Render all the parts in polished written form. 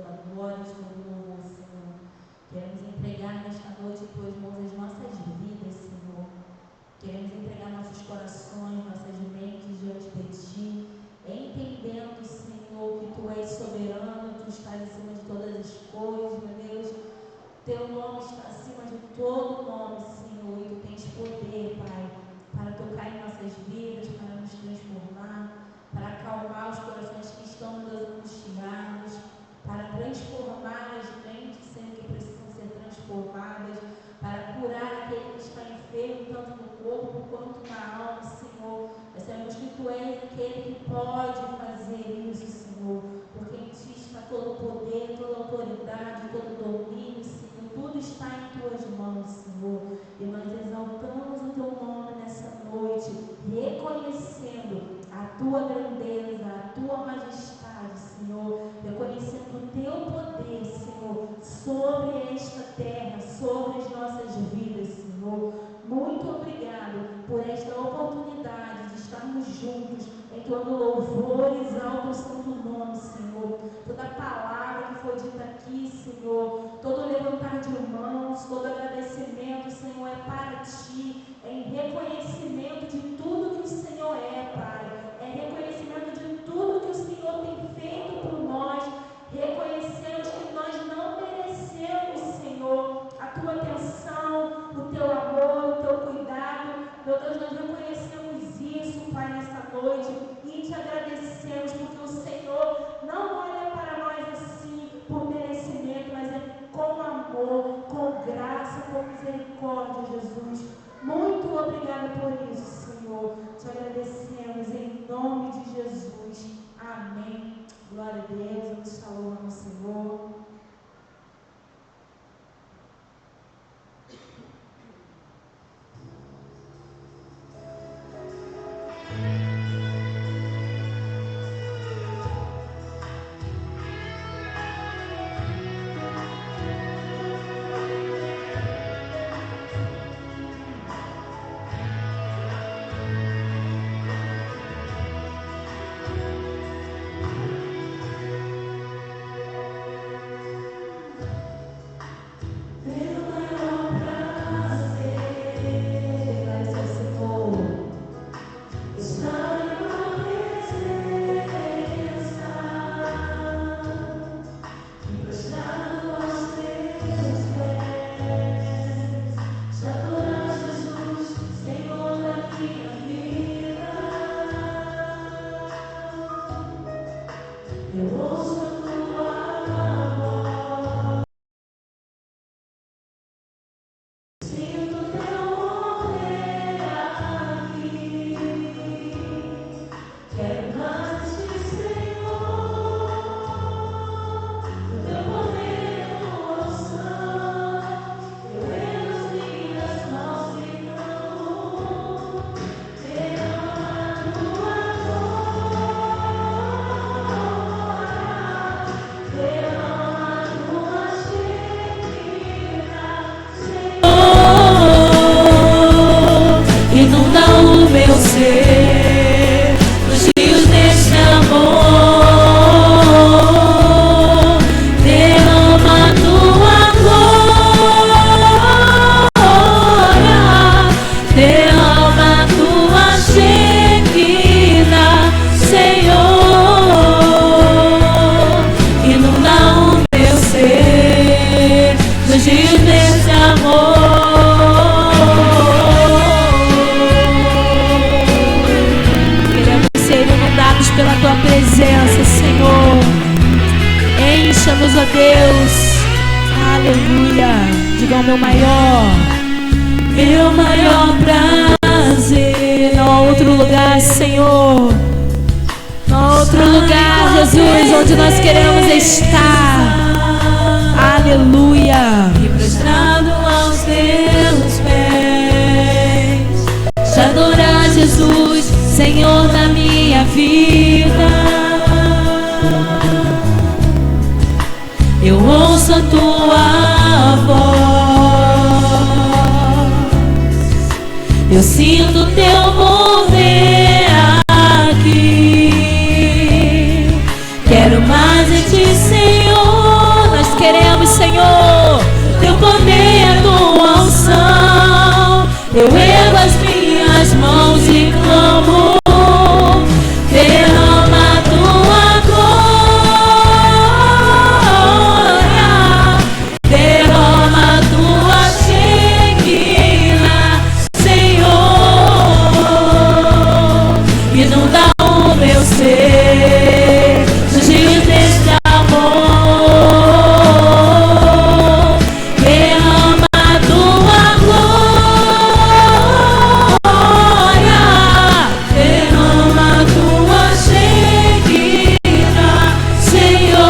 toda a glória, de todo louvor, Senhor. Queremos entregar nesta noite, tuas mãos, as nossas vidas, Senhor. Queremos entregar nossos corações, nossas mentes diante de Ti, entendendo, Senhor, que Tu és soberano, Tu estás acima de todas as coisas, meu Deus. Teu nome está acima de todo nome, Senhor, e Tu tens poder, Pai, para tocar em nossas vidas, para nos transformar, para acalmar os corações que estão angustiados, para transformar as mentes, Senhor, que precisam ser transformadas, para curar aquele que está enfermo, tanto no corpo quanto na alma, Senhor. Nós sabemos que Tu és aquele que pode fazer isso, Senhor, porque em Ti está todo o poder, toda a autoridade, todo o domínio, Senhor. Tudo está em Tuas mãos, Senhor. E nós exaltamos o Teu nome nessa noite, reconhecendo a Tua grandeza, a Tua majestade, Senhor, reconhecendo o Teu poder, Senhor, sobre esta terra, sobre as nossas vidas, Senhor. Muito obrigado por esta oportunidade de estarmos juntos, entoando louvor e exalta o Santo nome, Senhor. Toda palavra que foi dita aqui, Senhor, todo levantar de mãos, todo agradecimento, Senhor, é para Ti, é em reconhecimento de tudo que o Senhor é, Pai. É reconhecimento de tudo que o Senhor tem feito por nós. Reconhecemos que nós não merecemos, Senhor, a Tua atenção, o Teu amor, o Teu cuidado. Meu Deus, nós reconhecemos isso, Pai, nessa noite, e Te agradecemos, porque o Senhor não olha para nós assim, por merecimento, mas é com amor, com graça, com misericórdia, Jesus. Muito obrigada por isso, Senhor. Te agradecemos em nome de Jesus. Amém. Glória a Deus. Vamos louvar ao Senhor. Eu sinto Teu mover aqui. Quero mais de Ti, Senhor. queremos, Senhor, teu poder, a tua unção. Eu ergo as minhas mãos e clamo, derrama a tua glória, derrama a tua Shekinah, Senhor, inunda o meu ser, surgiu deste amor, derrama a tua glória, derrama a tua Shekinah, Senhor,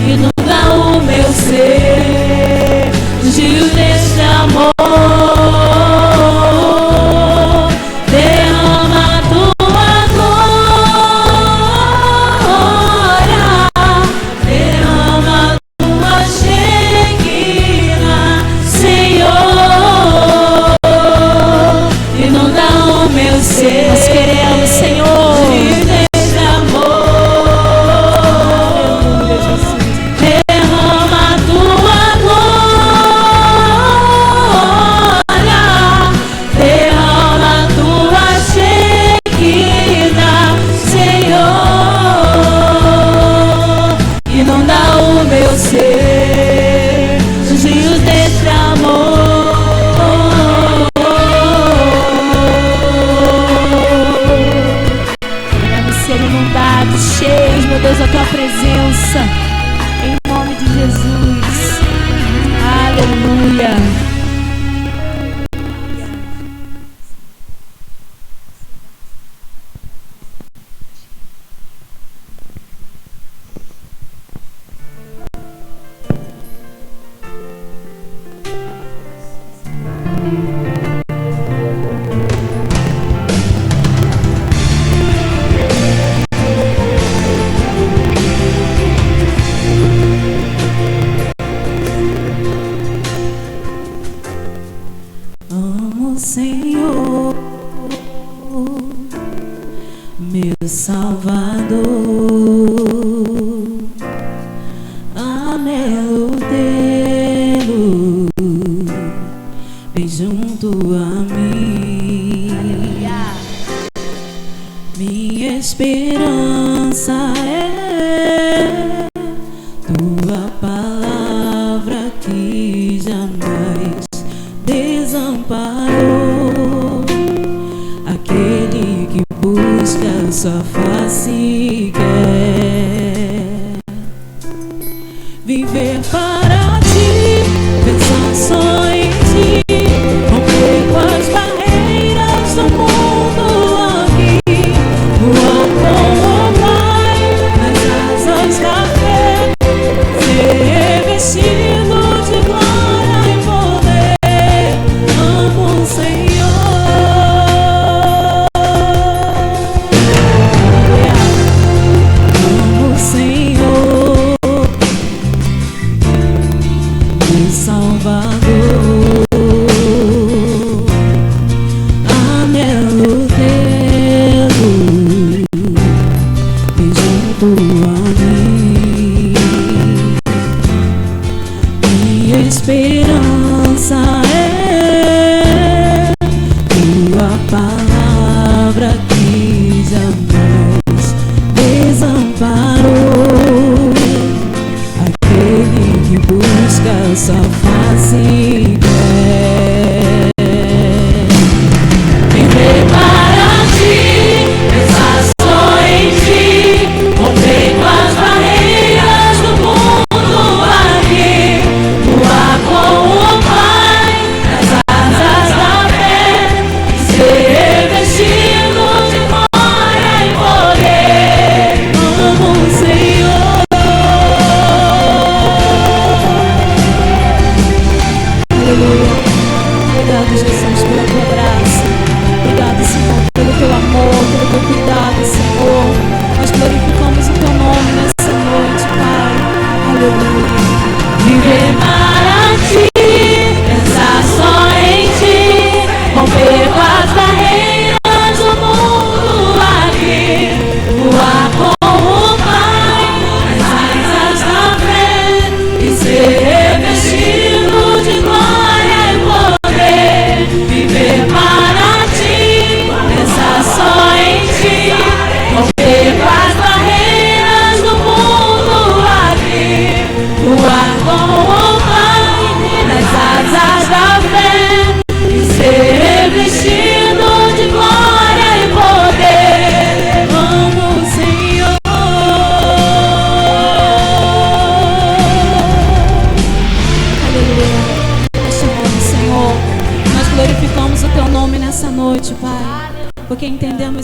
inunda o meu ser, surgiu deste amor. Nós queremos, Senhor, desse amor. Derrama a tua glória, derrama a tua Shekinah, Senhor, inunda o meu ser, os rios desse amor. Cheios, meu Deus, da tua presença, em nome de Jesus. Aleluia. Senhor, meu Salvador, anelo tê-lo bem junto a mim. Minha esperança é tua palavra que jamais desamparou aquele que busca sua face e quer viver para ti, pensar só em ti, romper com as barreiras do mundo aqui, voar com o Pai nas asas da fé, ser revestido de glória e poder. Amo o Senhor.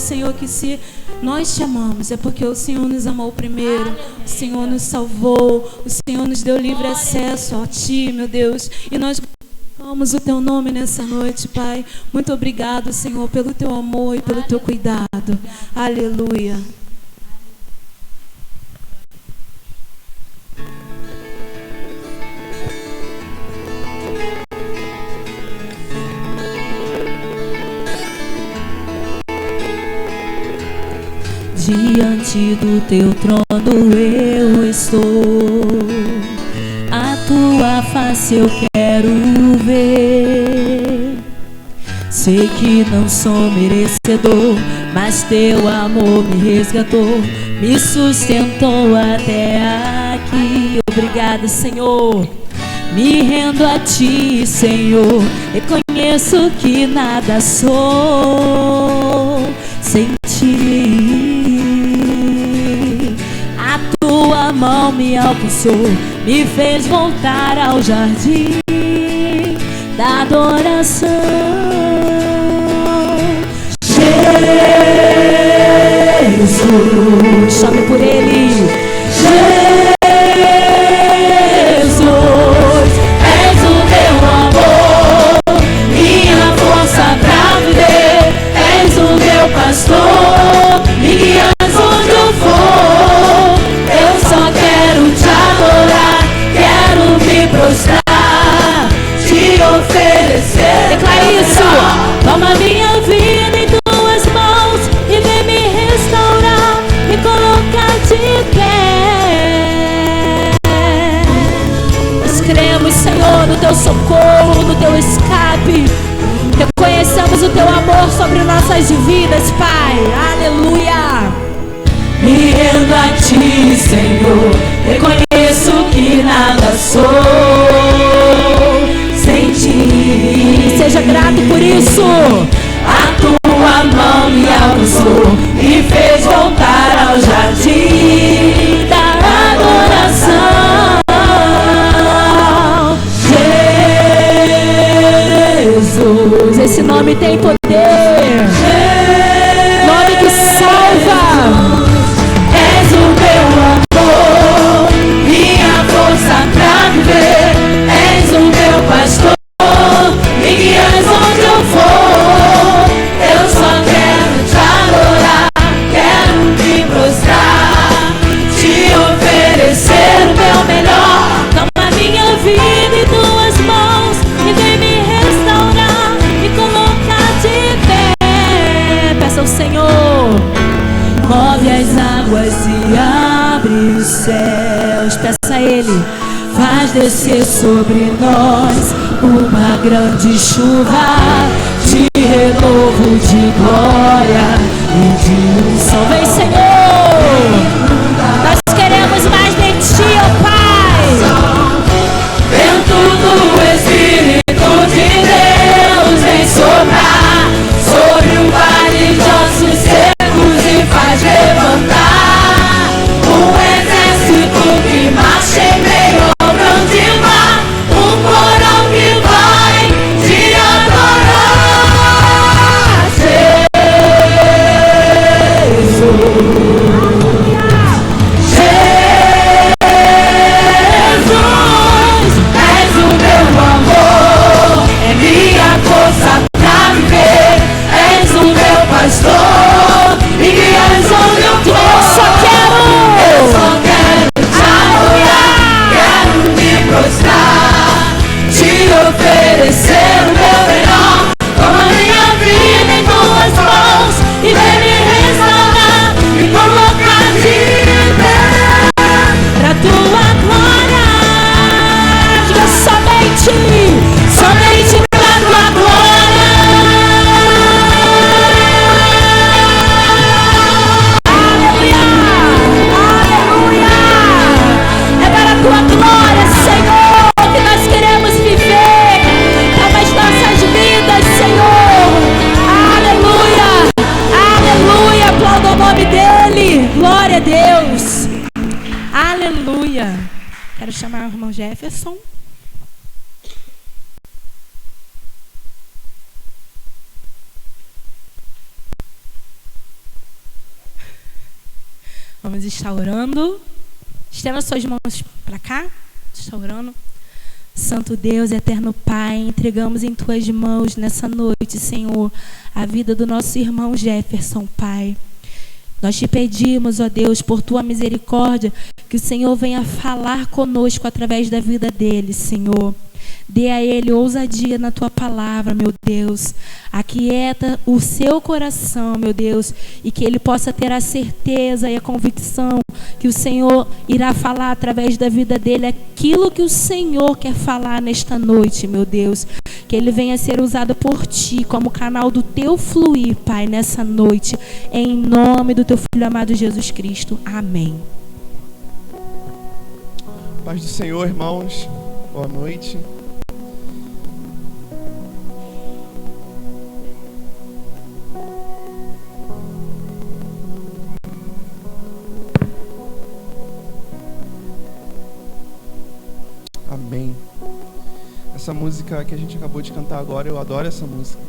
Senhor, que se nós te amamos, é porque o Senhor nos amou primeiro, o Senhor nos salvou, o Senhor nos deu livre acesso a Ti, meu Deus, e nós amamos o Teu nome nessa noite, Pai. Muito obrigado, Senhor, pelo Teu amor e pelo Teu cuidado. Aleluia. Diante do teu trono eu estou, a tua face eu quero ver. Sei que não sou merecedor, mas teu amor me resgatou, me sustentou até aqui. Obrigada, Senhor. Me rendo a ti, Senhor. Reconheço que nada sou sem ti. A tua mão me alcançou, me fez voltar ao jardim da adoração. Jesus, chame por Ele. Jesus, és o meu amor, minha força pra viver. És o meu pastor, me guias onde eu for. Eu só quero te adorar, quero me prostrar, te oferecer. Declare isso. Toma minha vida em tuas mãos e vem me restaurar, me colocar de pé. Nós cremos, Senhor, no teu socorro, no teu escape. Reconhecemos o teu amor sobre nossas vidas, Pai. Aleluia. Me rendo a ti, Senhor. Reconheço que nada sou sem ti. Seja grato por isso. A tua mão me alcançou, me fez voltar ao jardim da adoração. Jesus, esse nome tem poder, nome que salva. És o meu amor, minha força pra viver. És o meu pastor, me guias onde eu for. Eu só quero te adorar, quero me prostrar, te oferecer o meu melhor. Toma minha vida em tuas mãos e vem me restaurar, me colocar de pé. Peça ao Senhor. Move as águas e abre os céus. Peça a Ele. Faz descer sobre nós uma grande chuva de renovo, de glória e de unção. Vem, Senhor. Nós queremos mais de ti, ó Pai. Vento do Espírito de Deus vem soprar sobre o vale de ossos secos e faz levantar um exército que marcha em meio ao grande mar, um coral que vai te adorar, Jesus, és o meu amor, é minha força pra viver. És o meu pastor, me guias onde eu tô. Eu só quero te adorar, quero me prostrar, te oferecer o meu melhor. Toma minha vida em tuas mãos e vem me restaurar, me colocar de pé pra tua glória. Diga somente pra tua glória. Aleluia, aleluia. É para a tua glória, Senhor, que nós queremos viver. Toma as nossas vidas, Senhor. Aleluia, aleluia. Aplauda o nome dEle. Glória a Deus. Aleluia. Quero chamar o irmão Jefferson. Vamos estar orando. Estenda suas mãos para cá. Está orando. Santo Deus, eterno Pai, entregamos em Tuas mãos nessa noite, Senhor, a vida do nosso irmão Jefferson, Pai. Nós te pedimos, ó Deus, por Tua misericórdia, que o Senhor venha falar conosco através da vida dele, Senhor. Dê a ele ousadia na Tua palavra, meu Deus. Aquieta o seu coração, meu Deus, e que ele possa ter a certeza e a convicção que o Senhor irá falar através da vida dele aquilo que o Senhor quer falar nesta noite, meu Deus. Que ele venha ser usado por Ti como canal do Teu fluir, Pai, nessa noite. Em nome do Teu Filho amado Jesus Cristo. Amém. Paz do Senhor, irmãos. Boa noite. Amém. Essa música que a gente acabou de cantar agora, eu adoro essa música.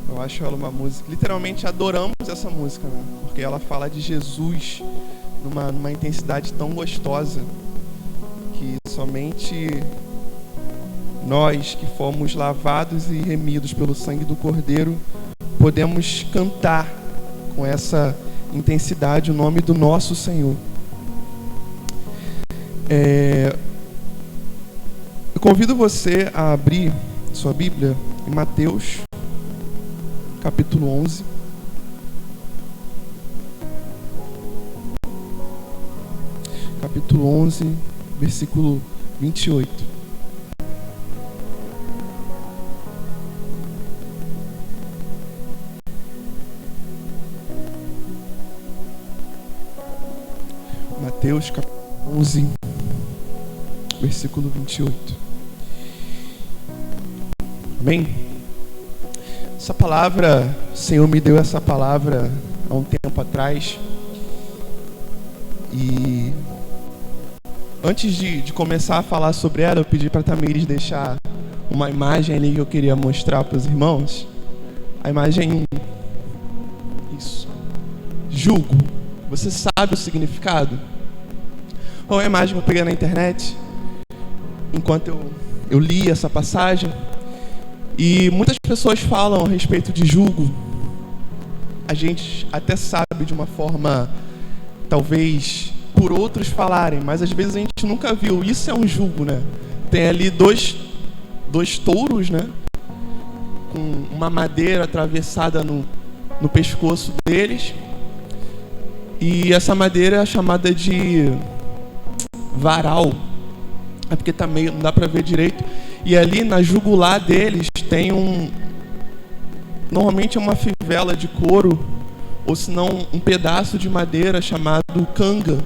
Eu acho ela uma música... Literalmente adoramos essa música, né? Porque ela fala de Jesus numa intensidade tão gostosa que somente nós que fomos lavados e remidos pelo sangue do Cordeiro podemos cantar com essa intensidade o nome do nosso Senhor. Eu convido você a abrir sua Bíblia em Mateus, capítulo 11. Capítulo 11, versículo 28. Mateus, capítulo 11, versículo 28. Amém? Essa palavra, o Senhor me deu essa palavra há um tempo atrás. E antes de começar a falar sobre ela, eu pedi para a Tamires deixar uma imagem ali que eu queria mostrar para os irmãos. A imagem 1. Isso. Jugo. Você sabe o significado? Qual é a imagem que eu peguei na internet enquanto eu li essa passagem? E muitas pessoas falam a respeito de jugo. A gente até sabe de uma forma, talvez, por outros falarem, mas às vezes a gente nunca viu. Isso é um jugo, né? Tem ali dois touros, né? Com uma madeira atravessada no pescoço deles. E essa madeira é chamada de varal. É porque tá meio, não dá pra ver direito. E ali na jugular deles tem normalmente é uma fivela de couro, ou senão um pedaço de madeira chamado canga.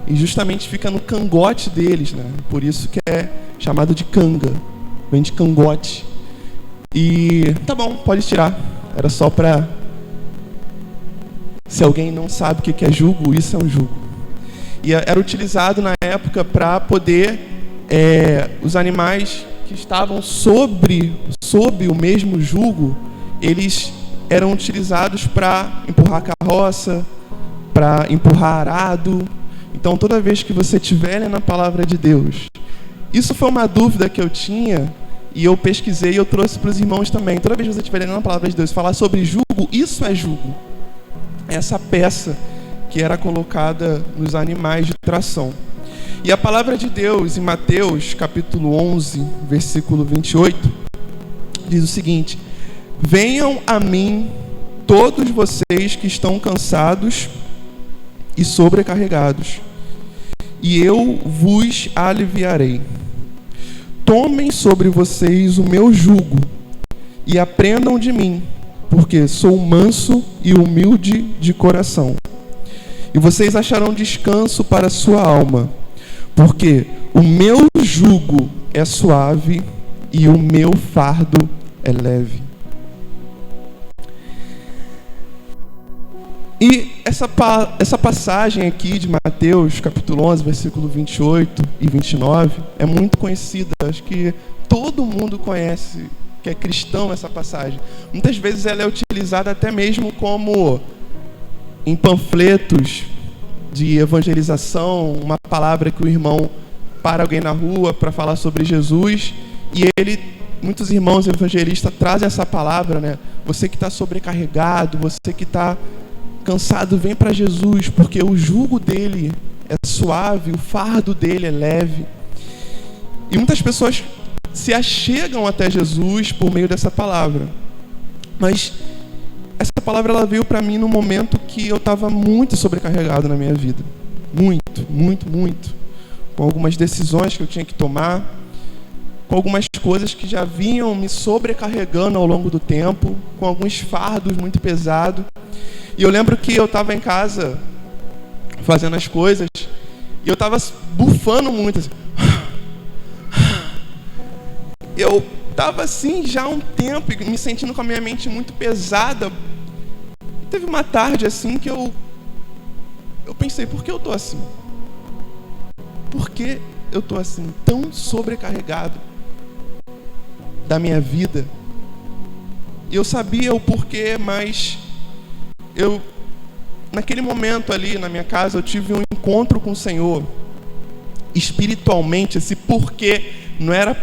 E justamente fica no cangote deles, né? Por isso que é chamado de canga. Vem de cangote. E tá bom, pode tirar. Era só pra... Se alguém não sabe o que é jugo, isso é um jugo. E era utilizado na época para poder... os animais que estavam sob o mesmo jugo, eles eram utilizados para empurrar carroça, para empurrar arado. Então, toda vez que você estiver lendo a palavra de Deus, isso foi uma dúvida que eu tinha e eu pesquisei e eu trouxe para os irmãos também. Toda vez que você estiver lendo a palavra de Deus, falar sobre jugo, isso é jugo. Essa peça que era colocada nos animais de tração. E a palavra de Deus em Mateus, capítulo 11, versículo 28, diz o seguinte: venham a mim todos vocês que estão cansados e sobrecarregados, e eu vos aliviarei. Tomem sobre vocês o meu jugo e aprendam de mim, porque sou manso e humilde de coração. E vocês acharão descanso para a sua alma, porque o meu jugo é suave e o meu fardo é leve. E essa passagem aqui de Mateus, capítulo 11, versículo 28 e 29, é muito conhecida. Acho que todo mundo conhece, que é cristão, essa passagem. Muitas vezes ela é utilizada até mesmo como em panfletos de evangelização, uma palavra que o irmão para alguém na rua para falar sobre Jesus, e muitos irmãos evangelistas trazem essa palavra, né? Você que está sobrecarregado, você que está cansado, vem para Jesus, porque o jugo dele é suave, o fardo dele é leve. E muitas pessoas se achegam até Jesus por meio dessa palavra. Mas essa palavra ela veio para mim no momento que eu estava muito sobrecarregado na minha vida. Muito. Com algumas decisões que eu tinha que tomar, com algumas coisas que já vinham me sobrecarregando ao longo do tempo, com alguns fardos muito pesados. E eu lembro que eu estava em casa fazendo as coisas e eu estava bufando muito assim. Eu estava assim já há um tempo, me sentindo com a minha mente muito pesada. Teve uma tarde assim que eu pensei, por que eu estou assim? Por que eu estou assim, tão sobrecarregado da minha vida? E eu sabia o porquê, mas naquele momento ali na minha casa, eu tive um encontro com o Senhor. Espiritualmente, esse porquê não era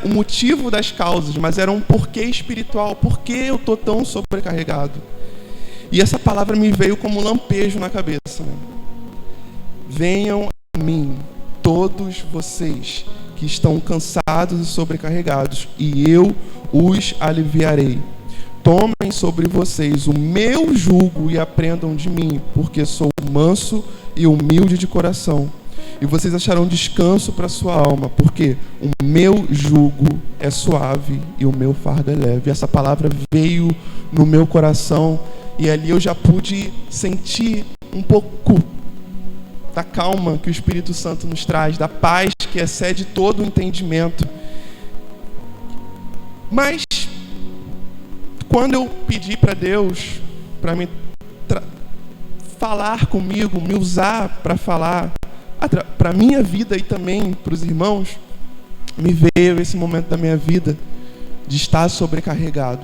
o motivo das causas, mas era um porquê espiritual. Por que eu estou tão sobrecarregado? E essa palavra me veio como um lampejo na cabeça, né? Venham a mim, todos vocês que estão cansados e sobrecarregados, e eu os aliviarei. Tomem sobre vocês o meu jugo e aprendam de mim, porque sou manso e humilde de coração. E vocês acharão descanso para a sua alma, porque o meu jugo é suave e o meu fardo é leve. Essa palavra veio no meu coração e ali eu já pude sentir um pouco da calma que o Espírito Santo nos traz, da paz que excede todo o entendimento. Mas quando eu pedi para Deus para me falar comigo, me usar para falar para a minha vida e também para os irmãos, me veio esse momento da minha vida de estar sobrecarregado.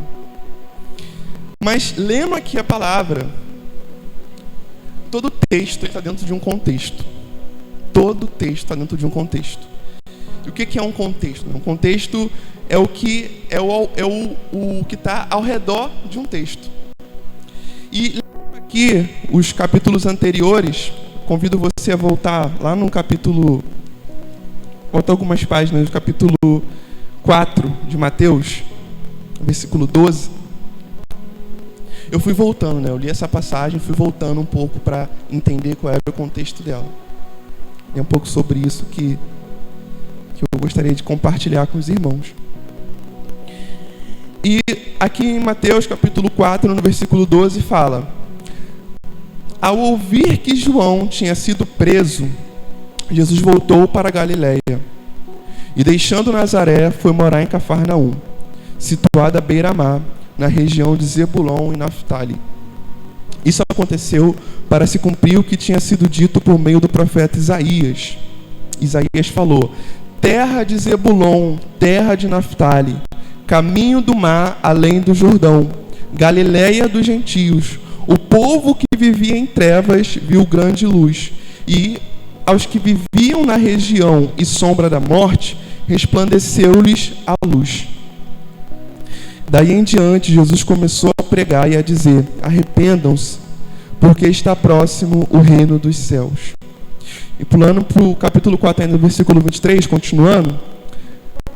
Mas lembra que a palavra, todo texto está dentro de um contexto. Todo texto está dentro de um contexto. E o que é um contexto? Um contexto é o que está ao redor de um texto. E lembra aqui os capítulos anteriores. Convido você a voltar lá no capítulo, voltar algumas páginas do capítulo 4 de Mateus, versículo 12. Eu fui voltando, né? Eu li essa passagem, fui voltando um pouco para entender qual era o contexto dela. É um pouco sobre isso que eu gostaria de compartilhar com os irmãos. E aqui em Mateus capítulo 4, no versículo 12, fala: ao ouvir que João tinha sido preso, Jesus voltou para a Galileia e, deixando Nazaré, foi morar em Cafarnaum, situada à beira-mar, na região de Zebulon e Naftali. Isso aconteceu para se cumprir o que tinha sido dito por meio do profeta Isaías. Isaías falou: terra de Zebulon, terra de Naftali, caminho do mar além do Jordão, Galileia dos gentios. O povo que vivia em trevas viu grande luz, e aos que viviam na região e sombra da morte, resplandeceu-lhes a luz. Daí em diante, Jesus começou a pregar e a dizer: arrependam-se, porque está próximo o reino dos céus. E pulando para o capítulo 4, ainda no versículo 23, continuando,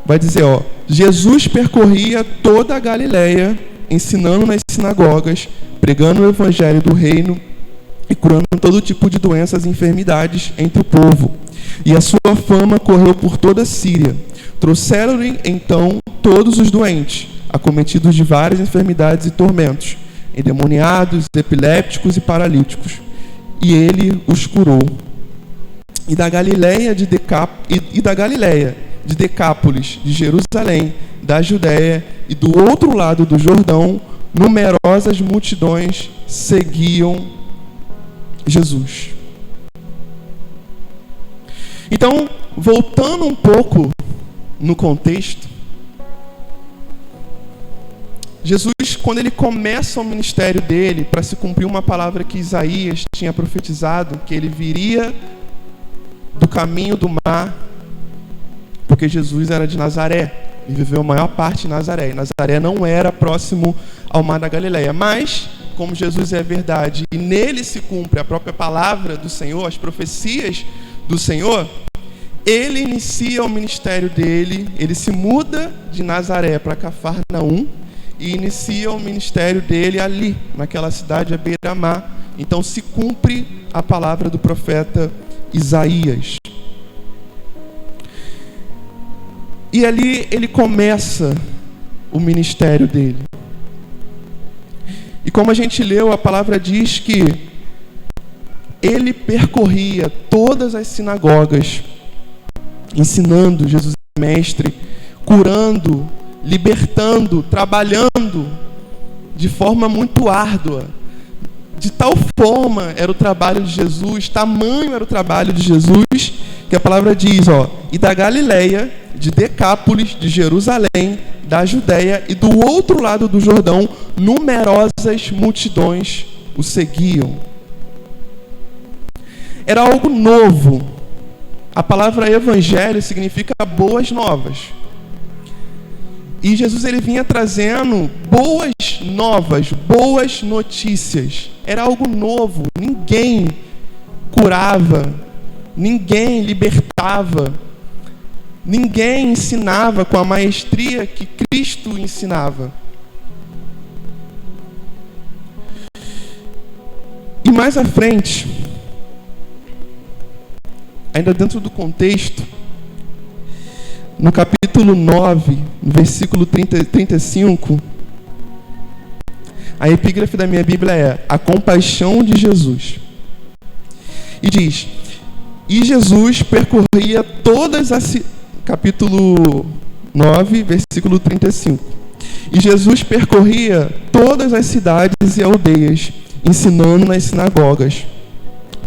vai dizer, Jesus percorria toda a Galileia, ensinando nas sinagogas, pregando o evangelho do reino e curando todo tipo de doenças e enfermidades entre o povo. E a sua fama correu por toda a Síria. Trouxeram-lhe então todos os doentes, acometidos de várias enfermidades e tormentos, endemoniados, epilépticos e paralíticos. E ele os curou. E da Galileia de Decápolis, de Jerusalém, da Judéia e do outro lado do Jordão, numerosas multidões seguiam Jesus. Então, voltando um pouco no contexto, Jesus, quando ele começa o ministério dele, para se cumprir uma palavra que Isaías tinha profetizado, que ele viria do caminho do mar, porque Jesus era de Nazaré e viveu a maior parte em Nazaré. E Nazaré não era próximo ao mar da Galileia, mas como Jesus é verdade e nele se cumpre a própria palavra do Senhor, as profecias do Senhor, ele inicia o ministério dele, ele se muda de Nazaré para Cafarnaum e inicia o ministério dele ali, naquela cidade à beira-mar. Então se cumpre a palavra do profeta Isaías. E ali ele começa o ministério dele. E como a gente leu, a palavra diz que ele percorria todas as sinagogas, ensinando, Jesus é mestre, curando, libertando, trabalhando de forma muito árdua. De tal forma era o trabalho de Jesus, tamanho era o trabalho de Jesus, que a palavra diz, e da Galileia, de Decápolis, de Jerusalém, da Judéia e do outro lado do Jordão, numerosas multidões o seguiam. Era algo novo. A palavra evangelho significa boas novas. E Jesus ele vinha trazendo boas novas, boas notícias. Era algo novo. Ninguém curava, ninguém libertava, ninguém ensinava com a maestria que Cristo ensinava. E mais à frente, ainda dentro do contexto, no capítulo 9, no versículo 35, a epígrafe da minha Bíblia é a compaixão de Jesus. E diz, e Jesus percorria todas as... Capítulo 9, versículo 35. E Jesus percorria todas as cidades e aldeias, ensinando nas sinagogas,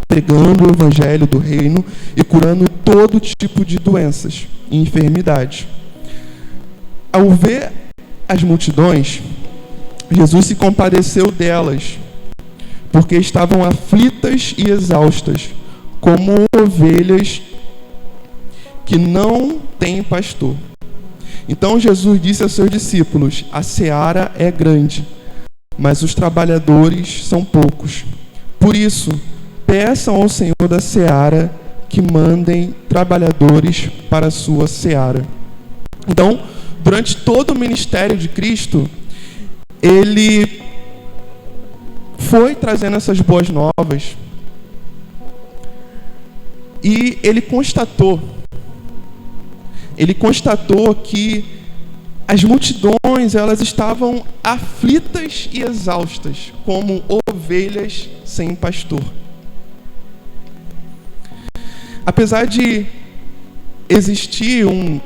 pregando o evangelho do reino e curando todo tipo de doenças e enfermidades. Ao ver as multidões, Jesus se compadeceu delas, porque estavam aflitas e exaustas, como ovelhas que não têm pastor. Então Jesus disse aos seus discípulos, a seara é grande, mas os trabalhadores são poucos. Por isso, peçam ao Senhor da seara que mandem trabalhadores para a sua seara. Então, durante todo o ministério de Cristo, ele foi trazendo essas boas novas e ele constatou que as multidões elas estavam aflitas e exaustas, como ovelhas sem pastor. Apesar de existir um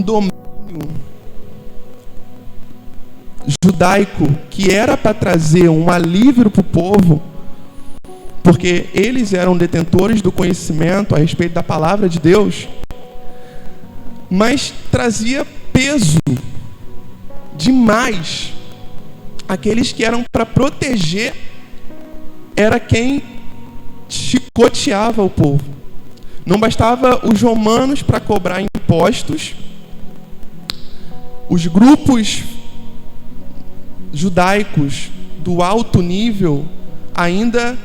domínio judaico que era para trazer um alívio para o povo, porque eles eram detentores do conhecimento a respeito da palavra de Deus, mas trazia peso demais. Aqueles que eram para proteger era quem chicoteava o povo. Não bastava os romanos para cobrar impostos, os grupos judaicos do alto nível ainda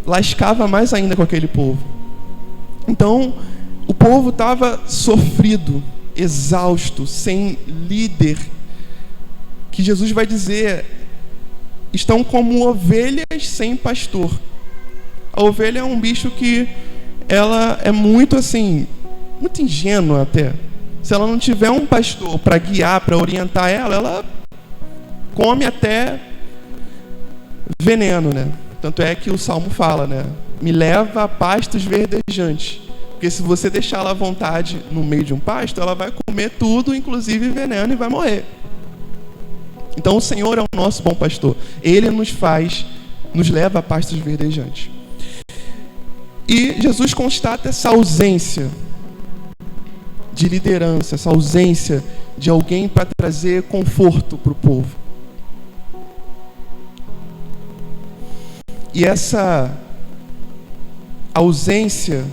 lascava mais ainda com aquele povo. Então, o povo estava sofrido, exausto, sem líder, que Jesus vai dizer, estão como ovelhas sem pastor. A ovelha é um bicho que ela é muito assim, muito ingênua até. Se ela não tiver um pastor para guiar, para orientar ela come até veneno, né? Tanto é que o Salmo fala, né? Me leva a pastos verdejantes. Porque se você deixar ela à vontade no meio de um pasto, ela vai comer tudo, inclusive veneno, e vai morrer. Então o Senhor é o nosso bom pastor. Ele nos leva a pastos verdejantes. E Jesus constata essa ausência de liderança, essa ausência de alguém para trazer conforto para o povo. E essa ausência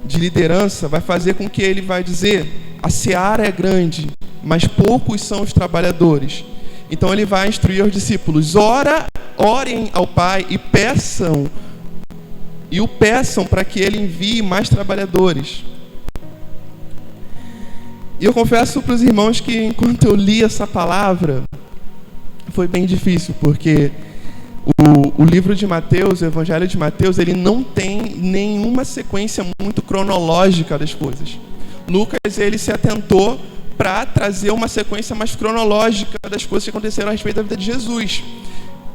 de liderança vai fazer com que ele vai dizer: a seara é grande, mas poucos são os trabalhadores. Então ele vai instruir os discípulos: orem ao Pai e o peçam para que ele envie mais trabalhadores. E eu confesso para os irmãos que enquanto eu li essa palavra, foi bem difícil, porque o livro de Mateus, o Evangelho de Mateus, ele não tem nenhuma sequência muito cronológica das coisas. Lucas, ele se atentou para trazer uma sequência mais cronológica das coisas que aconteceram a respeito da vida de Jesus.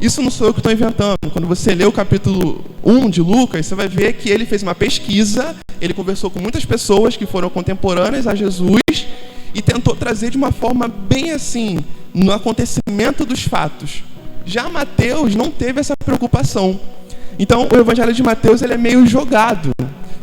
Isso não sou eu que estou inventando. Quando você lê o capítulo 1 de Lucas, você vai ver que ele fez uma pesquisa, ele conversou com muitas pessoas que foram contemporâneas a Jesus e tentou trazer de uma forma bem assim, no acontecimento dos fatos. Já Mateus não teve essa preocupação. Então, o Evangelho de Mateus, ele é meio jogado.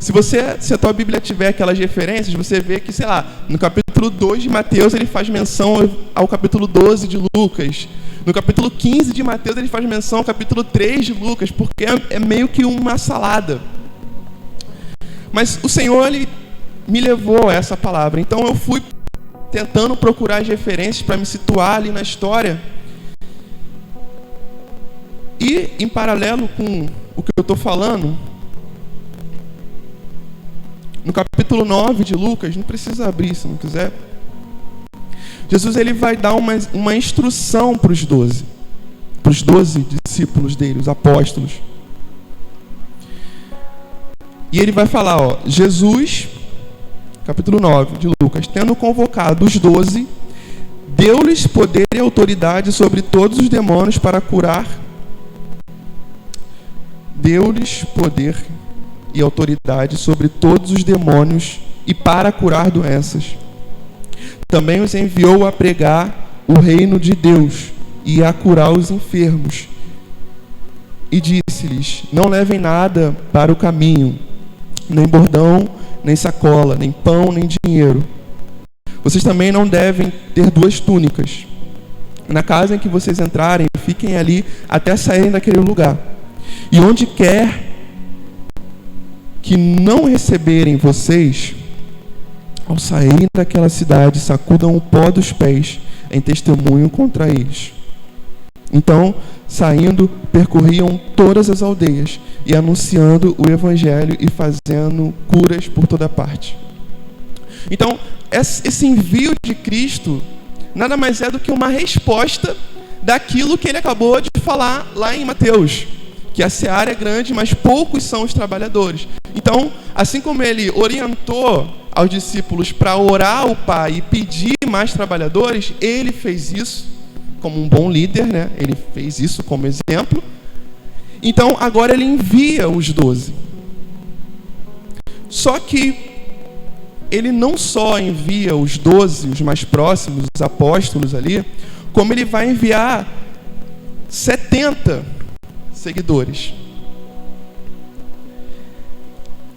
Se a tua Bíblia tiver aquelas referências, você vê que, sei lá, no capítulo 2 de Mateus, ele faz menção ao capítulo 12 de Lucas. No capítulo 15 de Mateus, ele faz menção ao capítulo 3 de Lucas, porque é meio que uma salada. Mas o Senhor, ele me levou a essa palavra. Então, eu fui tentando procurar as referências para me situar ali na história. E, em paralelo com o que eu estou falando, no capítulo 9 de Lucas, não precisa abrir se não quiser, Jesus, ele vai dar uma instrução para os 12 discípulos dele, os apóstolos. E ele vai falar, Jesus, capítulo 9 de Lucas, tendo convocado os 12, deu-lhes poder e autoridade sobre todos os demônios para curar. Deu-lhes poder e autoridade sobre todos os demônios e para curar doenças. Também os enviou a pregar o reino de Deus e a curar os enfermos. E disse-lhes: não levem nada para o caminho, nem bordão, nem sacola, nem pão, nem dinheiro. Vocês também não devem ter 2 túnicas. Na casa em que vocês entrarem, fiquem ali até saírem daquele lugar. E onde quer que não receberem vocês, ao saírem daquela cidade, sacudam o pó dos pés em testemunho contra eles. Então, saindo, percorriam todas as aldeias e anunciando o evangelho e fazendo curas por toda parte. Então, esse envio de Cristo nada mais é do que uma resposta daquilo que ele acabou de falar lá em Mateus, que a seara é grande, mas poucos são os trabalhadores. Então, assim como ele orientou aos discípulos para orar ao Pai e pedir mais trabalhadores, ele fez isso como um bom líder, né? Ele fez isso como exemplo. Então, agora ele envia os 12. Só que ele não só envia os 12, os mais próximos, os apóstolos ali, como ele vai enviar 70 seguidores.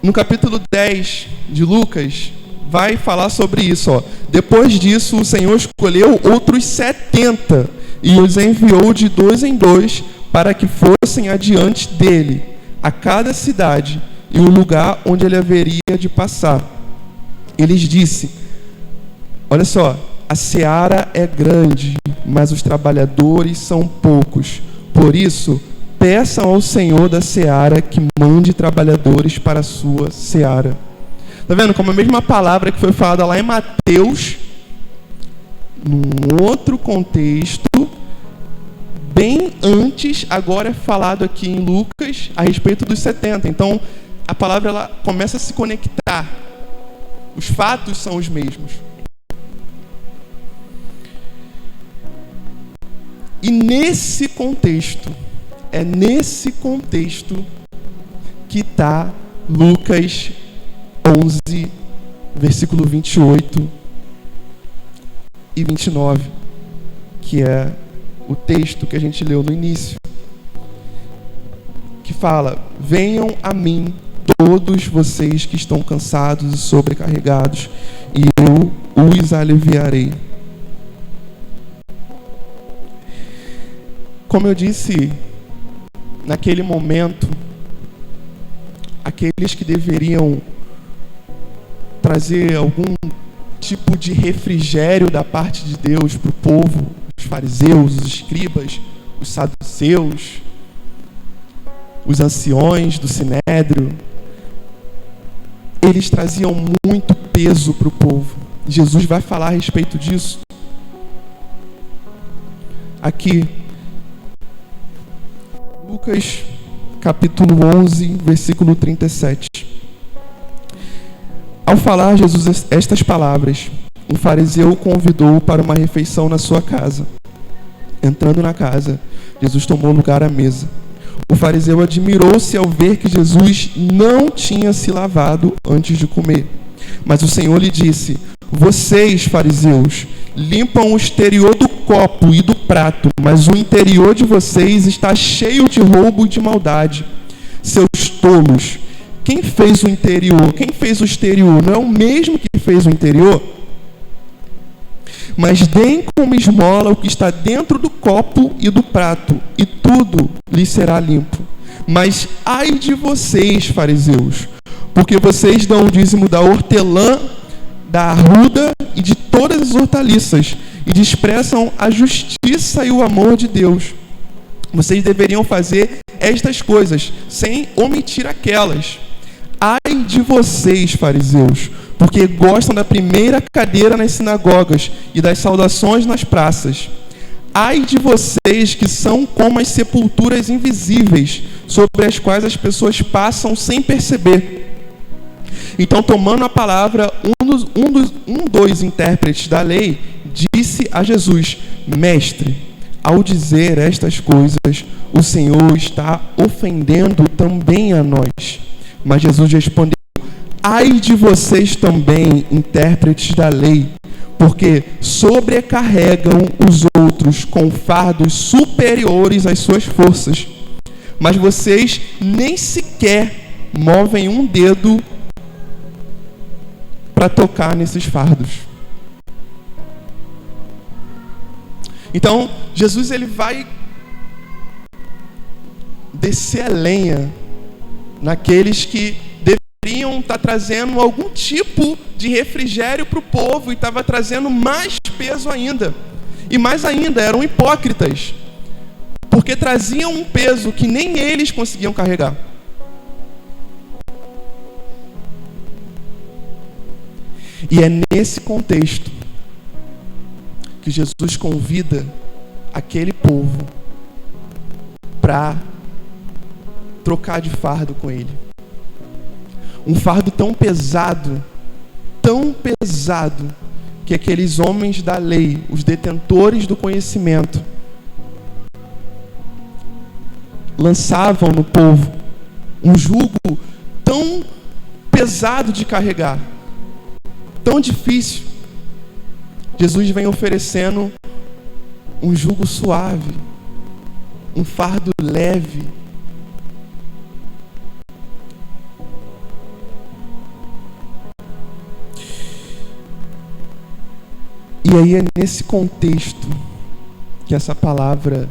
No capítulo 10 de Lucas, vai falar sobre isso. Depois disso, o Senhor escolheu outros 70 e os enviou de 2 em 2 para que fossem adiante dele, a cada cidade e o lugar onde ele haveria de passar. Ele lhes disse: olha só, a seara é grande, mas os trabalhadores são poucos. Por isso, peçam ao Senhor da seara que mande trabalhadores para a sua seara. Está vendo como a mesma palavra que foi falada lá em Mateus, num outro contexto, bem antes, agora é falado aqui em Lucas a respeito dos 70. Então, a palavra ela começa a se conectar. Os fatos são os mesmos. E nesse contexto, é nesse contexto que está Lucas 11, versículo 28 e 29, que é o texto que a gente leu no início, que fala: venham a mim todos vocês que estão cansados e sobrecarregados, e eu os aliviarei. Como eu disse, naquele momento, aqueles que deveriam trazer algum tipo de refrigério da parte de Deus para o povo, os fariseus, os escribas, os saduceus, os anciões do Sinédrio, eles traziam muito peso para o povo. Jesus vai falar a respeito disso aqui. Lucas capítulo 11, versículo 37. Ao falar Jesus estas palavras, um fariseu o convidou para uma refeição na sua casa. Entrando na casa, Jesus tomou lugar à mesa. O fariseu admirou-se ao ver que Jesus não tinha se lavado antes de comer. Mas o Senhor lhe disse: vocês, fariseus, limpam o exterior do copo e do prato, mas o interior de vocês está cheio de roubo e de maldade. Seus tolos! Quem fez o interior? Quem fez o exterior? Não é o mesmo que fez o interior? Mas deem como esmola o que está dentro do copo e do prato, e tudo lhe será limpo. Mas ai de vocês, fariseus, porque vocês dão o dízimo da hortelã, da arruda e de todas as hortaliças, e desprezam a justiça e o amor de Deus. Vocês deveriam fazer estas coisas, sem omitir aquelas. Ai de vocês, fariseus, porque gostam da primeira cadeira nas sinagogas e das saudações nas praças. Ai de vocês que são como as sepulturas invisíveis, sobre as quais as pessoas passam sem perceber. Então, tomando a palavra, um dos intérpretes da lei disse a Jesus: Mestre, ao dizer estas coisas, o Senhor está ofendendo também a nós. Mas Jesus respondeu: ai de vocês também, intérpretes da lei, porque sobrecarregam os outros com fardos superiores às suas forças, mas vocês nem sequer movem um dedo para tocar nesses fardos. Então, Jesus ele vai descer a lenha naqueles que deveriam estar trazendo algum tipo de refrigério para o povo e estava trazendo mais peso ainda. E mais ainda, eram hipócritas, porque traziam um peso que nem eles conseguiam carregar. E é nesse contexto que Jesus convida aquele povo para trocar de fardo com ele. Um fardo tão pesado, que aqueles homens da lei, os detentores do conhecimento, lançavam no povo. Um jugo tão pesado de carregar, tão difícil. Jesus vem oferecendo um jugo suave, um fardo leve. E aí é nesse contexto que essa palavra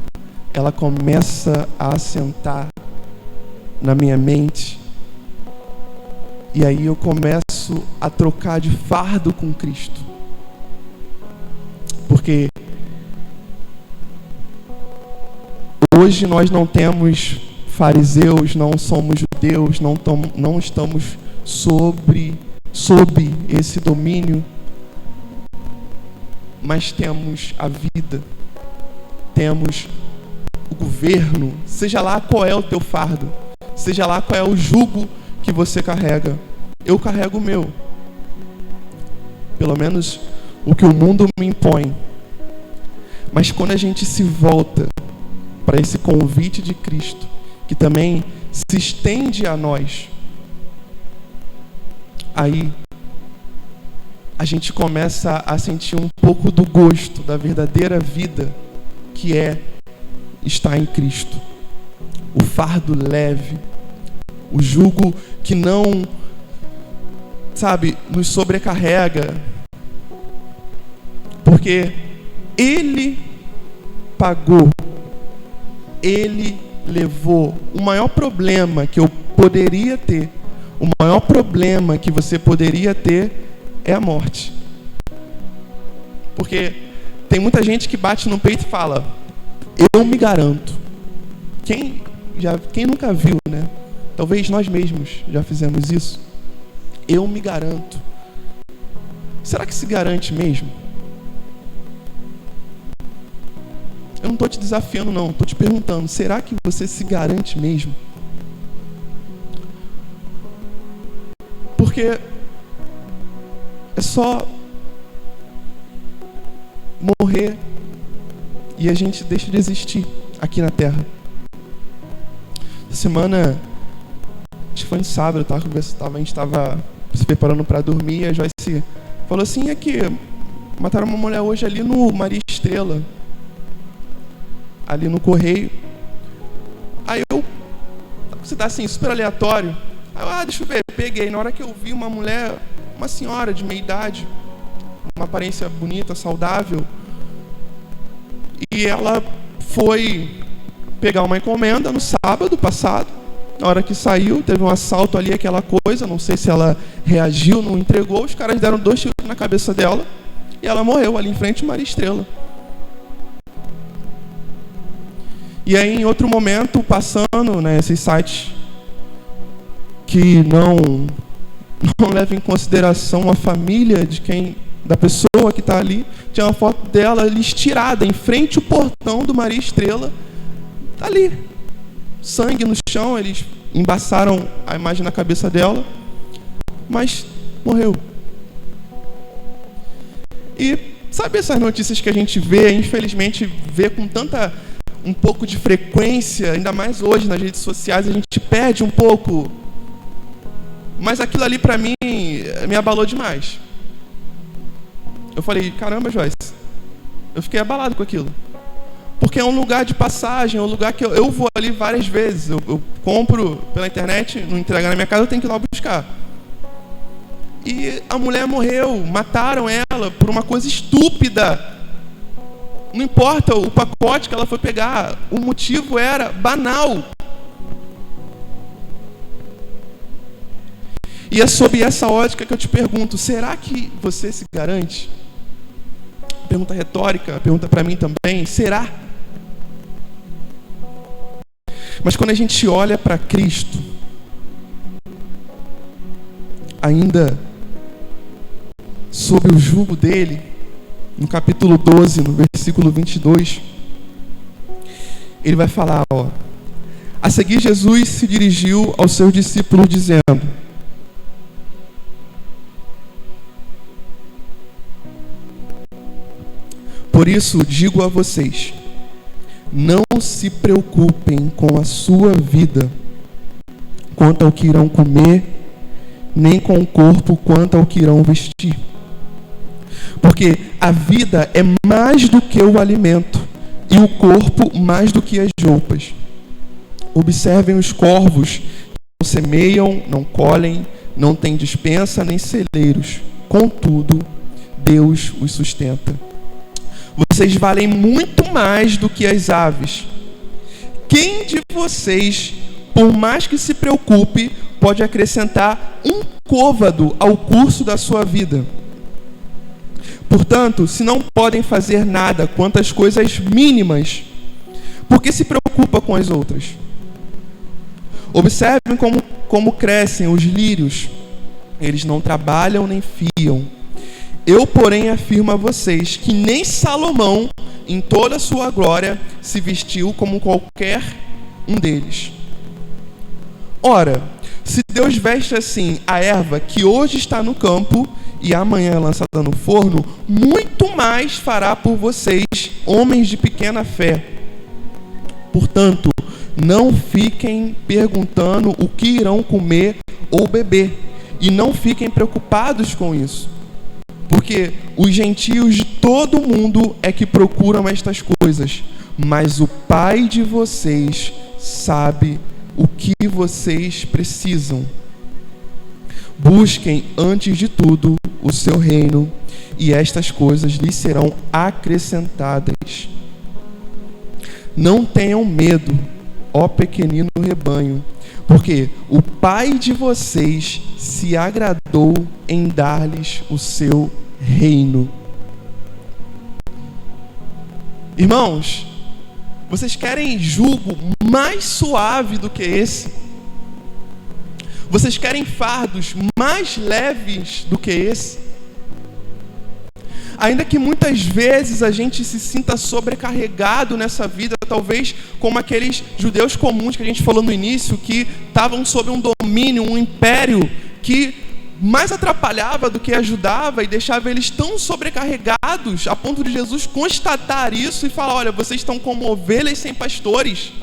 ela começa a assentar na minha mente. E aí eu começo a trocar de fardo com Cristo. Porque hoje nós não temos fariseus, não somos judeus, não estamos sob esse domínio, mas temos a vida, temos o governo, seja lá qual é o teu fardo, seja lá qual é o jugo que você carrega. Eu carrego o meu. Pelo menos o que o mundo me impõe. Mas quando a gente se volta para esse convite de Cristo, que também se estende a nós, aí a gente começa a sentir um pouco do gosto da verdadeira vida, que é estar em Cristo. O fardo leve, o jugo que não, sabe, nos sobrecarrega. Porque Ele pagou, Ele levou. O maior problema que eu poderia ter, o maior problema que você poderia ter é a morte. Porque tem muita gente que bate no peito e fala: eu me garanto. Quem nunca viu, né? Talvez nós mesmos já fizemos isso. Eu me garanto. Será que se garante mesmo? Eu não estou te desafiando, não. Estou te perguntando. Será que você se garante mesmo? Porque é só morrer e a gente deixa de existir aqui na Terra. Essa semana, acho que foi no sábado, a gente estava se preparando para dormir e a Joyce falou assim: aqui, mataram uma mulher hoje ali no Maria Estrela, ali no Correio. Aí você tá assim, super aleatório. Aí deixa eu ver, peguei. Na hora que eu vi uma mulher, uma senhora de meia idade, uma aparência bonita, saudável, e ela foi pegar uma encomenda no sábado passado. Na hora que saiu, teve um assalto ali, aquela coisa, não sei se ela reagiu, não entregou, os caras deram 2 tiros na cabeça dela e ela morreu ali em frente à Maria Estrela. E aí, em outro momento, passando, né, esses sites que não levam em consideração a família da pessoa que está ali, tinha uma foto dela ali estirada em frente ao portão do Maria Estrela, tá ali, sangue no chão, eles embaçaram a imagem na cabeça dela, mas morreu. E sabe essas notícias que a gente vê, infelizmente vê com um pouco de frequência, ainda mais hoje nas redes sociais, a gente perde um pouco. Mas aquilo ali pra mim me abalou demais. Eu falei: caramba, Joyce, eu fiquei abalado com aquilo. Porque é um lugar de passagem, é um lugar que eu vou ali várias vezes. Eu compro pela internet, não entregar na minha casa, eu tenho que ir lá buscar. E a mulher morreu, mataram ela por uma coisa estúpida. Não importa o pacote que ela foi pegar, o motivo era banal. E é sob essa ótica que eu te pergunto: será que você se garante? Pergunta retórica, pergunta para mim também: será? Mas quando a gente olha para Cristo, ainda sob o jugo dele, no capítulo 12, no versículo 22, ele vai falar, a seguir Jesus se dirigiu aos seus discípulos dizendo: por isso digo a vocês, não se preocupem com a sua vida, quanto ao que irão comer, nem com o corpo quanto ao que irão vestir. Porque a vida é mais do que o alimento, e o corpo mais do que as roupas. Observem os corvos, que não semeiam, não colhem, não têm despensa nem celeiros. Contudo, Deus os sustenta. Vocês valem muito mais do que as aves. Quem de vocês, por mais que se preocupe, pode acrescentar um côvado ao curso da sua vida? Portanto, se não podem fazer nada quanto às coisas mínimas, por que se preocupa com as outras? Observem como crescem os lírios. Eles não trabalham nem fiam. Eu, porém, afirmo a vocês que nem Salomão, em toda a sua glória, se vestiu como qualquer um deles. Ora, se Deus veste assim a erva que hoje está no campo e amanhã é lançada no forno, muito mais fará por vocês, homens de pequena fé. Portanto, não fiquem perguntando o que irão comer ou beber, e não fiquem preocupados com isso. Porque os gentios de todo o mundo é que procuram estas coisas, mas o Pai de vocês sabe o que vocês precisam. Busquem antes de tudo o seu reino, e estas coisas lhes serão acrescentadas. Não tenham medo, ó pequenino rebanho, porque o Pai de vocês se agradou em dar-lhes o seu reino. Irmãos, vocês querem jugo mais suave do que esse? Vocês querem fardos mais leves do que esse? Ainda que muitas vezes a gente se sinta sobrecarregado nessa vida, talvez como aqueles judeus comuns que a gente falou no início, que estavam sob um domínio, um império, que mais atrapalhava do que ajudava e deixava eles tão sobrecarregados, a ponto de Jesus constatar isso e falar: olha, vocês estão como ovelhas sem pastores.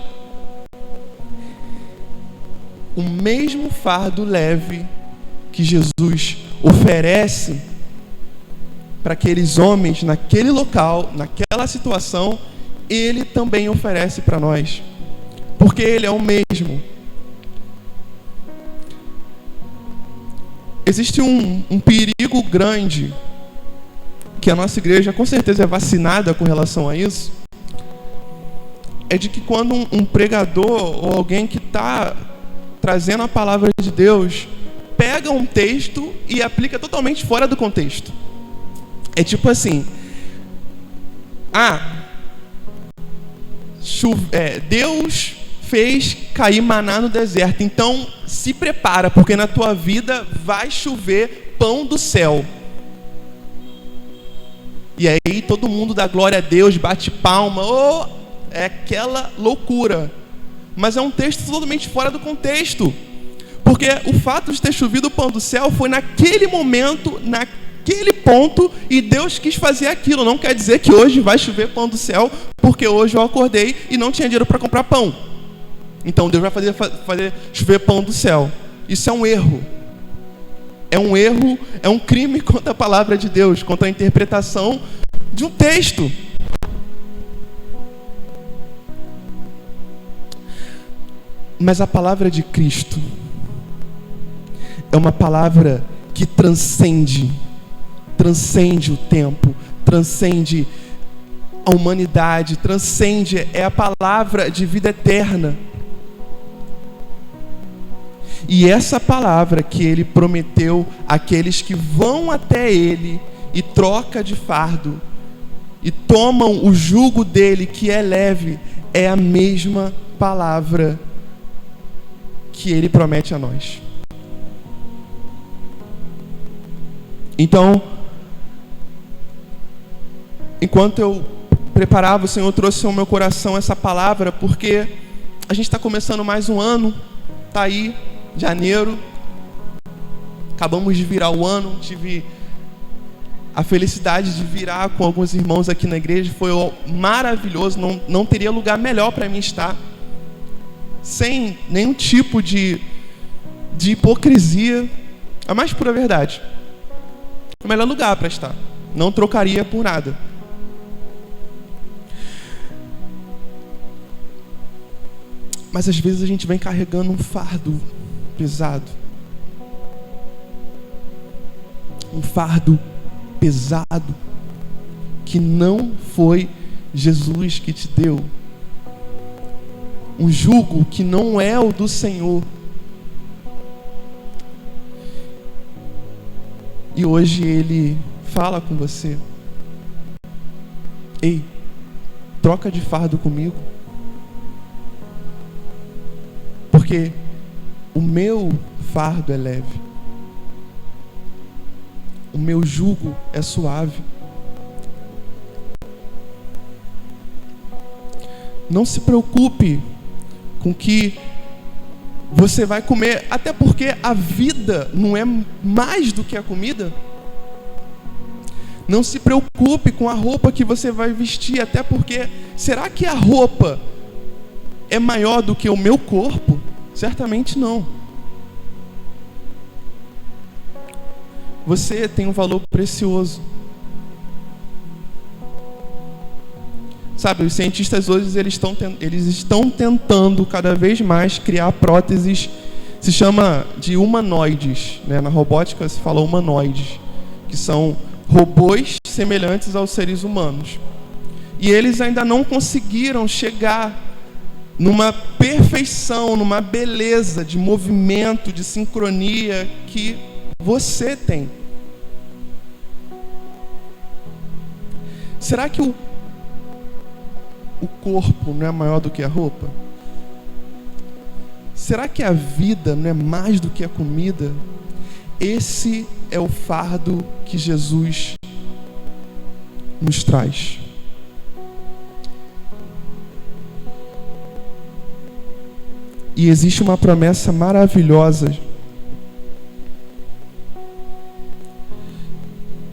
O mesmo fardo leve que Jesus oferece para aqueles homens, naquele local, naquela situação, Ele também oferece para nós, porque Ele é o mesmo. Existe um perigo grande, que a nossa igreja com certeza é vacinada com relação a isso, é de que quando um pregador ou alguém que está trazendo a palavra de Deus pega um texto e aplica totalmente fora do contexto. É tipo assim: Deus fez cair maná no deserto, então se prepara, porque na tua vida vai chover pão do céu. E aí todo mundo dá glória a Deus, bate palma, é aquela loucura. Mas é um texto totalmente fora do contexto, porque o fato de ter chovido o pão do céu foi naquele momento, naquele ponto, e Deus quis fazer aquilo. Não quer dizer que hoje vai chover pão do céu, porque hoje eu acordei e não tinha dinheiro para comprar pão. Então Deus vai fazer chover pão do céu. Isso é um erro. É um erro, é um crime contra a palavra de Deus, contra a interpretação de um texto. Mas a palavra de Cristo é uma palavra que transcende o tempo, transcende a humanidade, é a palavra de vida eterna. E essa palavra que Ele prometeu àqueles que vão até Ele e troca de fardo e tomam o jugo dele, que é leve, é a mesma palavra que Ele promete a nós. Então, enquanto eu preparava, o Senhor trouxe ao meu coração essa palavra, porque a gente está começando mais um ano, está aí, janeiro, acabamos de virar o ano, tive a felicidade de virar com alguns irmãos aqui na igreja, foi maravilhoso, não teria lugar melhor para mim estar, sem nenhum tipo de hipocrisia, a mais pura verdade. É o melhor lugar para estar, não trocaria por nada. Mas às vezes a gente vem carregando um fardo pesado. Um fardo pesado que não foi Jesus que te deu. Um jugo que não é o do Senhor. E hoje Ele fala com você: ei, troca de fardo comigo, porque o meu fardo é leve, o meu jugo é suave. Não se preocupe com que você vai comer, até porque a vida não é mais do que a comida. Não se preocupe com a roupa que você vai vestir, até porque, será que a roupa é maior do que o meu corpo? Certamente não. Você tem um valor precioso. Sabe, os cientistas hoje eles estão tentando cada vez mais criar próteses, se chama de humanoides, né? Na robótica se fala humanoides, que são robôs semelhantes aos seres humanos. E eles ainda não conseguiram chegar numa perfeição, numa beleza de movimento, de sincronia que você tem. Será que o corpo não é maior do que a roupa? Será que a vida não é mais do que a comida? Esse é o fardo que Jesus nos traz. E existe uma promessa maravilhosa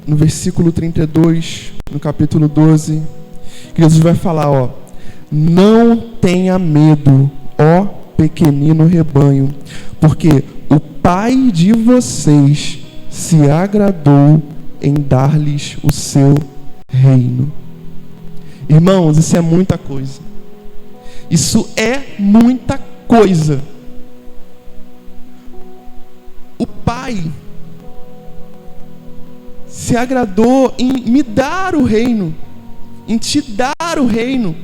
no versículo 32, no capítulo 12, que Jesus vai falar, ó: não tenha medo, ó pequenino rebanho, porque o Pai de vocês se agradou em dar-lhes o seu reino. Irmãos, isso é muita coisa. Isso é muita coisa. O Pai se agradou em me dar o reino, em te dar o reino.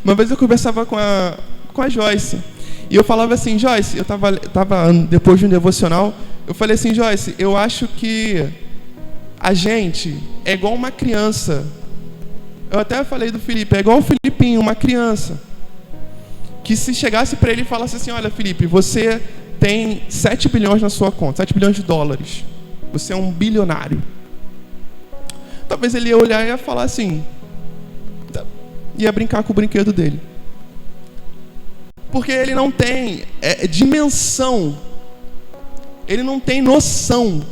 Uma vez eu conversava com a Joyce, e eu falava assim, Joyce, eu tava depois de um devocional, eu falei assim, Joyce, eu acho que a gente é igual uma criança. Eu até falei do Felipe, é igual o Filipinho, uma criança, que se chegasse para ele e falasse assim, olha Felipe, você tem 7 bilhões na sua conta, 7 bilhões de dólares, você é um bilionário. Talvez ele ia olhar e ia falar assim, ia brincar com o brinquedo dele. Porque ele não tem dimensão, ele não tem noção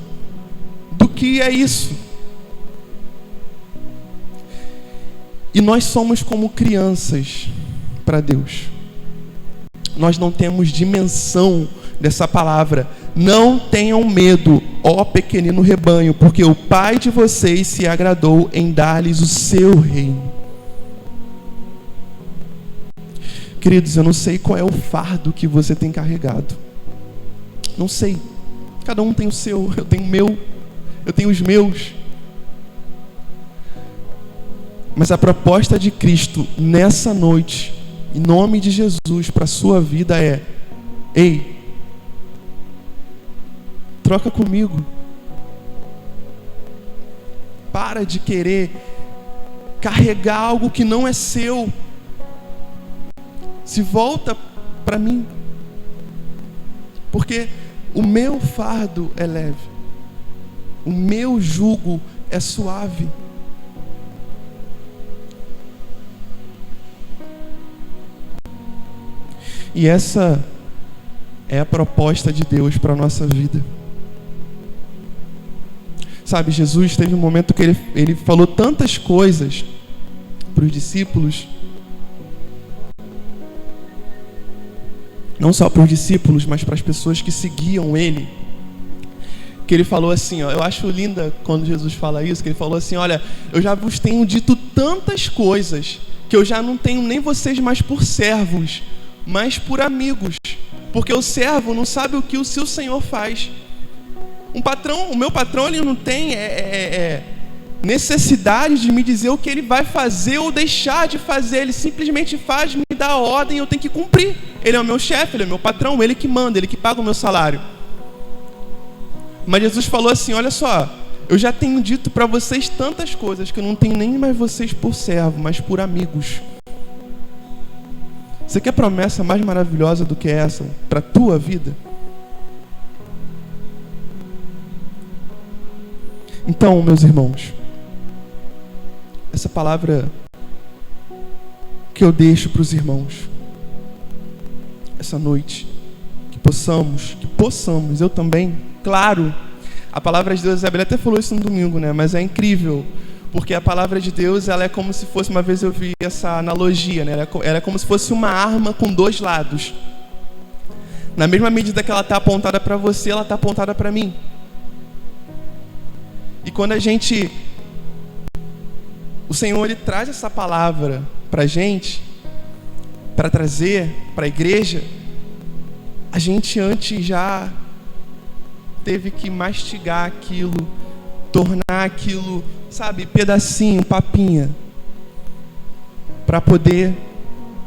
do que é isso. E nós somos como crianças para Deus. Nós não temos dimensão dessa palavra. Não tenham medo, ó pequenino rebanho, porque o Pai de vocês se agradou em dar-lhes o seu reino. Queridos, eu não sei qual é o fardo que você tem carregado. Não sei. Cada um tem o seu, eu tenho o meu, eu tenho os meus. Mas a proposta de Cristo nessa noite, em nome de Jesus, para a sua vida é: ei, troca comigo. Para de querer carregar algo que não é seu. Se volta para mim. Porque o meu fardo é leve. O meu jugo é suave. E essa é a proposta de Deus para a nossa vida. Sabe, Jesus teve um momento que ele falou tantas coisas para os discípulos. Não só para os discípulos, mas para as pessoas que seguiam ele. Que ele falou assim, ó, eu acho linda quando Jesus fala isso, que ele falou assim, olha, eu já vos tenho dito tantas coisas, que eu já não tenho nem vocês mais por servos, mas por amigos. Porque o servo não sabe o que o seu senhor faz. O meu patrão, ele não tem necessidade de me dizer o que ele vai fazer ou deixar de fazer. Ele simplesmente faz, me dá a ordem e eu tenho que cumprir. Ele é o meu chefe, ele é o meu patrão, ele que manda, ele que paga o meu salário. Mas Jesus falou assim, olha só, eu já tenho dito para vocês tantas coisas que eu não tenho nem mais vocês por servo, mas por amigos. Você quer promessa mais maravilhosa do que essa para a tua vida? Então, meus irmãos, essa palavra que eu deixo para os irmãos essa noite, que possamos, eu também, claro, a palavra de Deus, a Isabela até falou isso no domingo, né? Mas é incrível, porque a palavra de Deus, ela é como se fosse, uma vez eu vi essa analogia, né? Ela é como se fosse uma arma com dois lados. Na mesma medida que ela está apontada para você, ela está apontada para mim. E quando a gente o Senhor ele traz essa palavra para a gente, para trazer para a igreja, a gente antes já teve que mastigar aquilo, tornar aquilo, sabe, pedacinho, papinha, para poder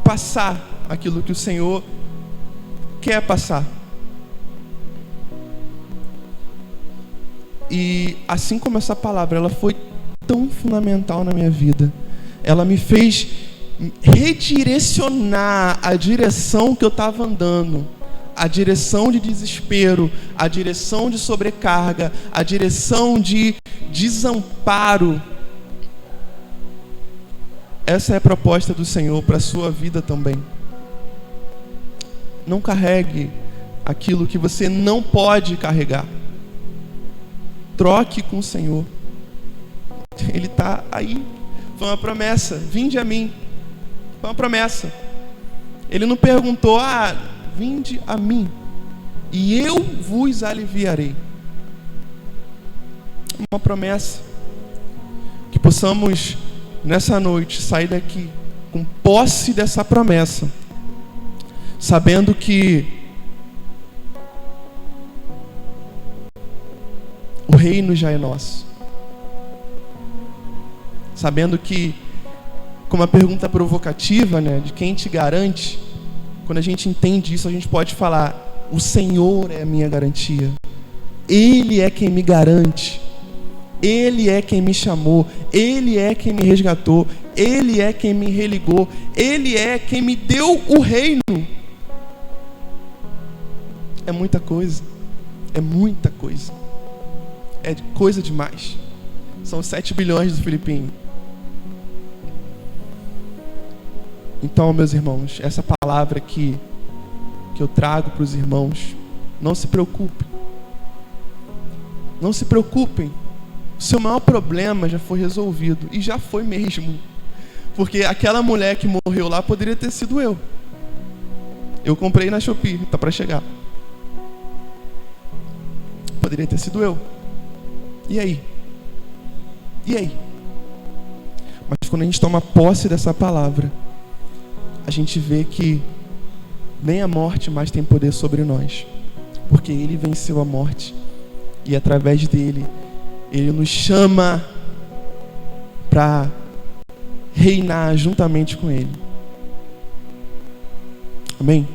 passar aquilo que o Senhor quer passar. E assim como essa palavra, ela foi tão fundamental na minha vida, ela me fez redirecionar a direção que eu estava andando, a direção de desespero, a direção de sobrecarga, a direção de desamparo. Essa é a proposta do Senhor para a sua vida também. Não carregue aquilo que você não pode carregar. Troque com o Senhor. Ele está aí. Foi uma promessa. Vinde a mim. Foi uma promessa. Ele não perguntou: vinde a mim e eu vos aliviarei. Uma promessa. Que possamos nessa noite sair daqui com posse dessa promessa, sabendo que o reino já é nosso. Sabendo que, com uma pergunta provocativa, né, de quem te garante, quando a gente entende isso, a gente pode falar: o Senhor é a minha garantia. Ele é quem me garante. Ele é quem me chamou. Ele é quem me resgatou. Ele é quem me religou. Ele é quem me deu o reino. É muita coisa. É muita coisa. É coisa demais. São 7 bilhões do Filipinho. Então, meus irmãos, essa palavra que eu trago para os irmãos, não se preocupem. Não se preocupem. O seu maior problema já foi resolvido. E já foi mesmo. Porque aquela mulher que morreu lá poderia ter sido eu. Eu comprei na Shopee, tá para chegar. Poderia ter sido eu. E aí? E aí? Mas quando a gente toma posse dessa palavra, a gente vê que nem a morte mais tem poder sobre nós. Porque Ele venceu a morte. E através dele, Ele nos chama para reinar juntamente com Ele. Amém?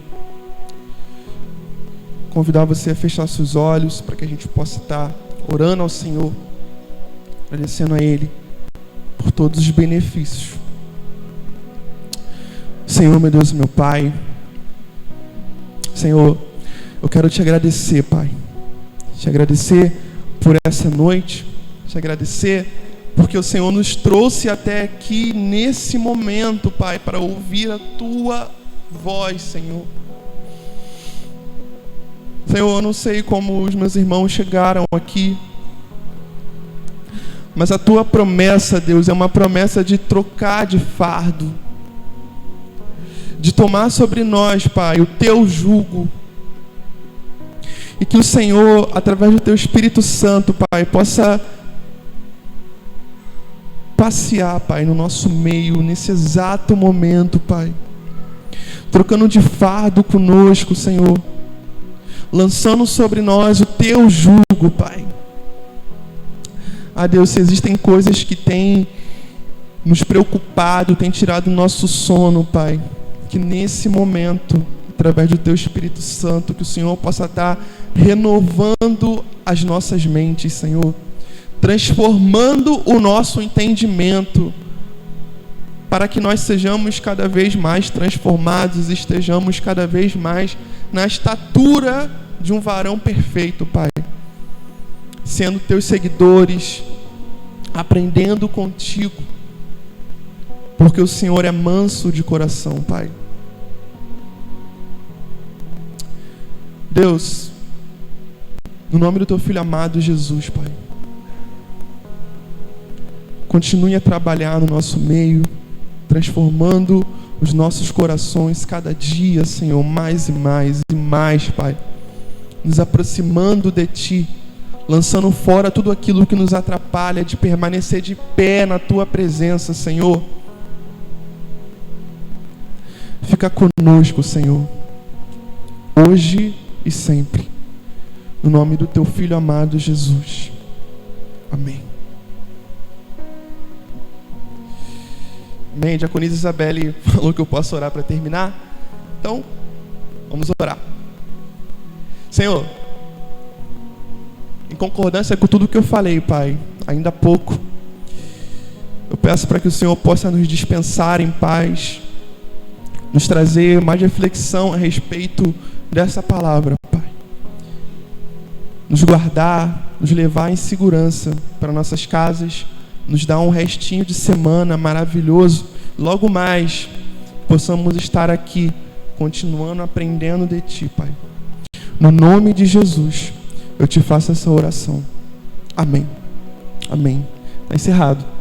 Convidar você a fechar seus olhos para que a gente possa estar orando ao Senhor, agradecendo a Ele por todos os benefícios. Senhor, meu Deus e meu Pai, Senhor, eu quero te agradecer, Pai. Te agradecer por essa noite, te agradecer porque o Senhor nos trouxe até aqui nesse momento, Pai, para ouvir a Tua voz, Senhor. Senhor, eu não sei como os meus irmãos chegaram aqui, mas a Tua promessa, Deus, é uma promessa de trocar de fardo, de tomar sobre nós, Pai, o Teu jugo. E que o Senhor, através do Teu Espírito Santo, Pai, possa passear, Pai, no nosso meio, nesse exato momento, Pai. Trocando de fardo conosco, Senhor. Lançando sobre nós o Teu jugo, Pai. Deus, se existem coisas que têm nos preocupado, têm tirado o nosso sono, Pai, que nesse momento, através do Teu Espírito Santo, que o Senhor possa estar renovando as nossas mentes, Senhor, transformando o nosso entendimento, para que nós sejamos cada vez mais transformados, estejamos cada vez mais na estatura de um varão perfeito, Pai, sendo Teus seguidores, aprendendo contigo, porque o Senhor é manso de coração, Pai. Deus, no nome do Teu Filho amado Jesus, Pai, continue a trabalhar no nosso meio, transformando os nossos corações cada dia, Senhor, mais e mais e mais, Pai, nos aproximando de Ti, lançando fora tudo aquilo que nos atrapalha de permanecer de pé na tua presença, Senhor. Fica conosco, Senhor, hoje e sempre, no nome do teu Filho amado Jesus. Amém. Amém. Diaconisa Isabelle falou que eu posso orar para terminar, então vamos orar. Senhor, em concordância com tudo que eu falei, Pai, ainda há pouco, eu peço para que o Senhor possa nos dispensar em paz, nos trazer mais reflexão a respeito dessa palavra, Pai. Nos guardar, nos levar em segurança para nossas casas, nos dar um restinho de semana maravilhoso. Logo mais, possamos estar aqui, continuando aprendendo de Ti, Pai. No nome de Jesus, eu te faço essa oração. Amém. Amém. Está encerrado.